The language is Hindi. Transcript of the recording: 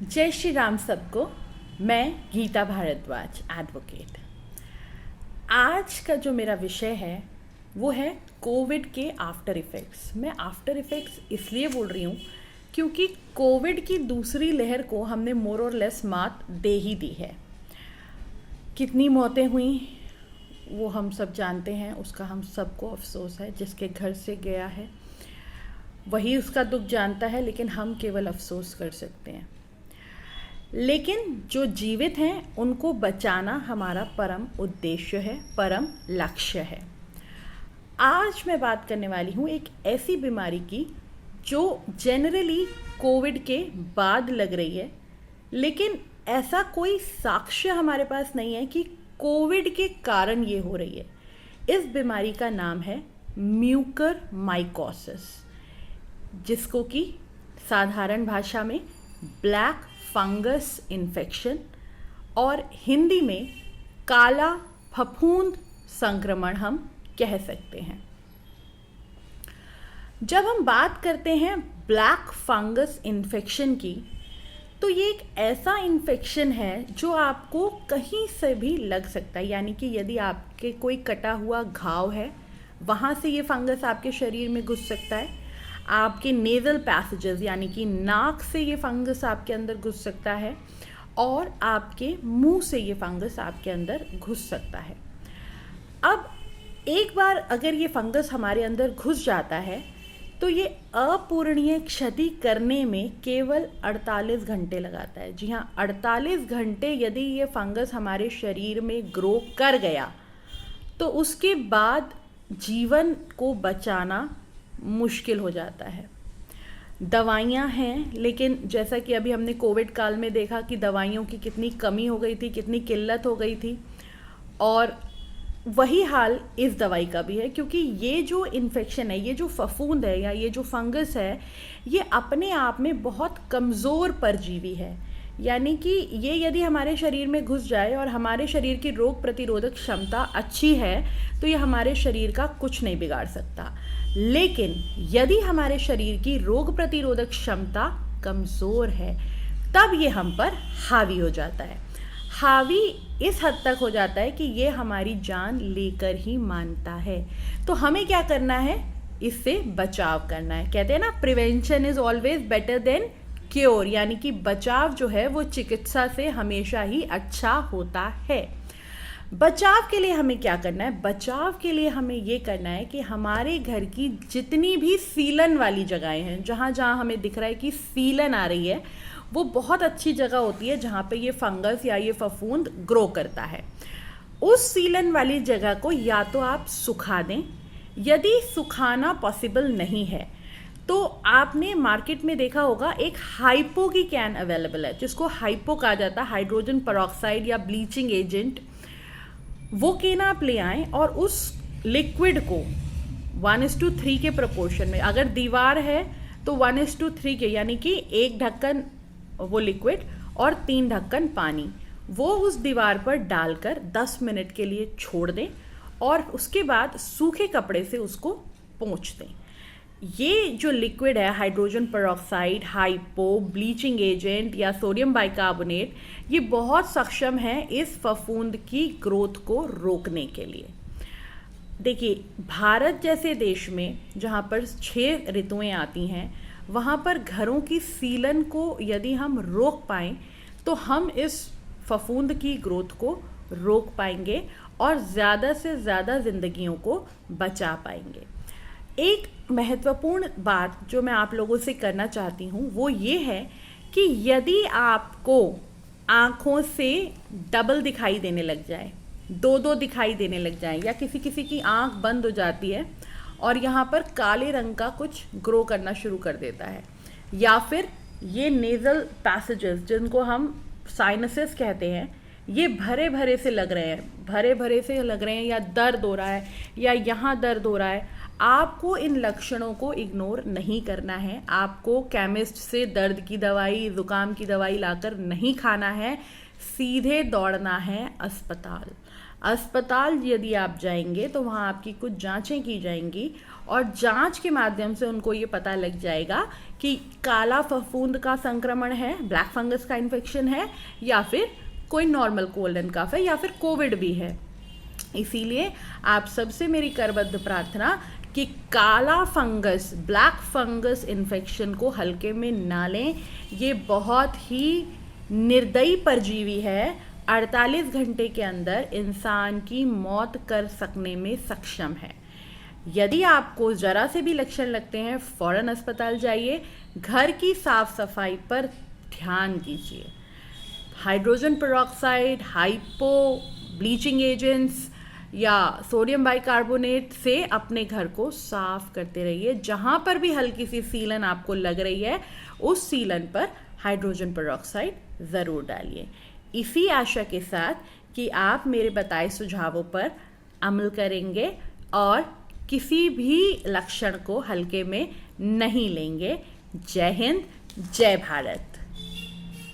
जय श्री राम सबको। मैं गीता भारद्वाज एडवोकेट। आज का जो मेरा विषय है वो है कोविड के आफ्टर इफ़ेक्ट्स। मैं आफ्टर इफ़ेक्ट्स इसलिए बोल रही हूँ क्योंकि कोविड की दूसरी लहर को हमने मोर और लेस मात दे ही दी है। कितनी मौतें हुई वो हम सब जानते हैं, उसका हम सबको अफसोस है। जिसके घर से गया है वही उसका दुख जानता है, लेकिन हम केवल अफसोस कर सकते हैं। लेकिन जो जीवित हैं उनको बचाना हमारा परम उद्देश्य है, परम लक्ष्य है। आज मैं बात करने वाली हूँ एक ऐसी बीमारी की जो जनरली कोविड के बाद लग रही है, लेकिन ऐसा कोई साक्ष्य हमारे पास नहीं है कि कोविड के कारण ये हो रही है। इस बीमारी का नाम है म्यूकर माइकोसिस, जिसको कि साधारण भाषा में ब्लैक फंगस इन्फेक्शन और हिंदी में काला फफूंद संक्रमण हम कह सकते हैं। जब हम बात करते हैं ब्लैक फंगस इन्फेक्शन की, तो ये एक ऐसा इन्फेक्शन है जो आपको कहीं से भी लग सकता है। यानी कि यदि आपके कोई कटा हुआ घाव है, वहाँ से ये फंगस आपके शरीर में घुस सकता है। आपके नेज़ल पैसेजेस यानी कि नाक से ये फंगस आपके अंदर घुस सकता है, और आपके मुंह से ये फंगस आपके अंदर घुस सकता है। अब एक बार अगर ये फंगस हमारे अंदर घुस जाता है तो ये अपूरणीय क्षति करने में केवल 48 घंटे लगाता है। जी हाँ, 48 घंटे यदि ये फंगस हमारे शरीर में ग्रो कर गया तो उसके बाद जीवन को बचाना मुश्किल हो जाता है। दवाइयाँ हैं, लेकिन जैसा कि अभी हमने कोविड काल में देखा कि दवाइयों की कितनी कमी हो गई थी, कितनी किल्लत हो गई थी, और वही हाल इस दवाई का भी है। क्योंकि ये जो इन्फेक्शन है, ये जो फफूंद है या ये जो फंगस है, ये अपने आप में बहुत कमज़ोर परजीवी है। यानी कि ये यदि हमारे शरीर में घुस जाए और हमारे शरीर की रोग प्रतिरोधक क्षमता अच्छी है तो ये हमारे शरीर का कुछ नहीं बिगाड़ सकता। लेकिन यदि हमारे शरीर की रोग प्रतिरोधक क्षमता कमज़ोर है तब ये हम पर हावी हो जाता है। हावी इस हद तक हो जाता है कि ये हमारी जान लेकर ही मानता है। तो हमें क्या करना है? इससे बचाव करना है। कहते हैं ना, prevention is always better than cure. यानी कि बचाव जो है वो चिकित्सा से हमेशा ही अच्छा होता है। बचाव के लिए हमें क्या करना है? बचाव के लिए हमें ये करना है कि हमारे घर की जितनी भी सीलन वाली जगहें हैं, जहाँ जहाँ हमें दिख रहा है कि सीलन आ रही है, वो बहुत अच्छी जगह होती है जहाँ पे ये फंगस या ये फफूंद ग्रो करता है। उस सीलन वाली जगह को या तो आप सुखा दें, यदि सुखाना पॉसिबल नहीं है तो आपने मार्केट में देखा होगा एक हाइपो की कैन अवेलेबल है, जिसको हाइपो कहा जाता है, हाइड्रोजन पेरोक्साइड या ब्लीचिंग एजेंट। वो कैन आप ले आएँ और उस लिक्विड को 1:3 के प्रोपोर्शन में, अगर दीवार है तो 1:3 के, यानी कि 1 ढक्कन वो लिक्विड और 3 ढक्कन पानी, वो उस दीवार पर डालकर 10 मिनट के लिए छोड़ दें और उसके बाद सूखे कपड़े से उसको पोंछ दें। ये जो लिक्विड है, hydrogen peroxide, hypo, bleaching agent या सोडियम बाइकार्बोनेट, ये बहुत सक्षम है इस फफूंद की ग्रोथ को रोकने के लिए। देखिए, भारत जैसे देश में जहाँ पर 6 ऋतुएं आती हैं, वहाँ पर घरों की सीलन को यदि हम रोक पाएँ तो हम इस फफूंद की ग्रोथ को रोक पाएंगे और ज़्यादा से ज़्यादा ज़िंदगियों को बचा पाएंगे। एक महत्वपूर्ण बात जो मैं आप लोगों से करना चाहती हूँ वो ये है कि यदि आपको आँखों से डबल दिखाई देने लग जाए, 2-2 दिखाई देने लग जाए, या किसी किसी की आँख बंद हो जाती है और यहाँ पर काले रंग का कुछ ग्रो करना शुरू कर देता है, या फिर ये नेज़ल पैसेजेस जिनको हम साइनसेस कहते हैं, ये भरे भरे से लग रहे हैं, भरे भरे से लग रहे हैं, या दर्द हो रहा है या यहाँ दर्द हो रहा है, आपको इन लक्षणों को इग्नोर नहीं करना है। आपको केमिस्ट से दर्द की दवाई, ज़ुकाम की दवाई लाकर नहीं खाना है, सीधे दौड़ना है अस्पताल। अस्पताल यदि आप जाएंगे तो वहाँ आपकी कुछ जांचें की जाएंगी और जांच के माध्यम से उनको ये पता लग जाएगा कि काला फफूंद का संक्रमण है, ब्लैक फंगस का इन्फेक्शन है, या फिर कोई नॉर्मल कोल्ड एंड कफ है, या फिर कोविड भी है। इसीलिए आप सबसे मेरी करबद्ध प्रार्थना कि काला फंगस, ब्लैक फंगस इन्फेक्शन को हल्के में ना लें। ये बहुत ही निर्दयी परजीवी है, 48 घंटे के अंदर इंसान की मौत कर सकने में सक्षम है। यदि आपको ज़रा से भी लक्षण लगते हैं, फ़ौरन अस्पताल जाइए। घर की साफ सफाई पर ध्यान दीजिए। Hydrogen peroxide, hypo, bleaching agents या सोडियम बाइकार्बोनेट से अपने घर को साफ करते रहिए। जहाँ पर भी हल्की सी सीलन आपको लग रही है, उस सीलन पर हाइड्रोजन पेरोक्साइड ज़रूर डालिए। इसी आशा के साथ कि आप मेरे बताए सुझावों पर अमल करेंगे और किसी भी लक्षण को हल्के में नहीं लेंगे। जय हिंद, जय भारत।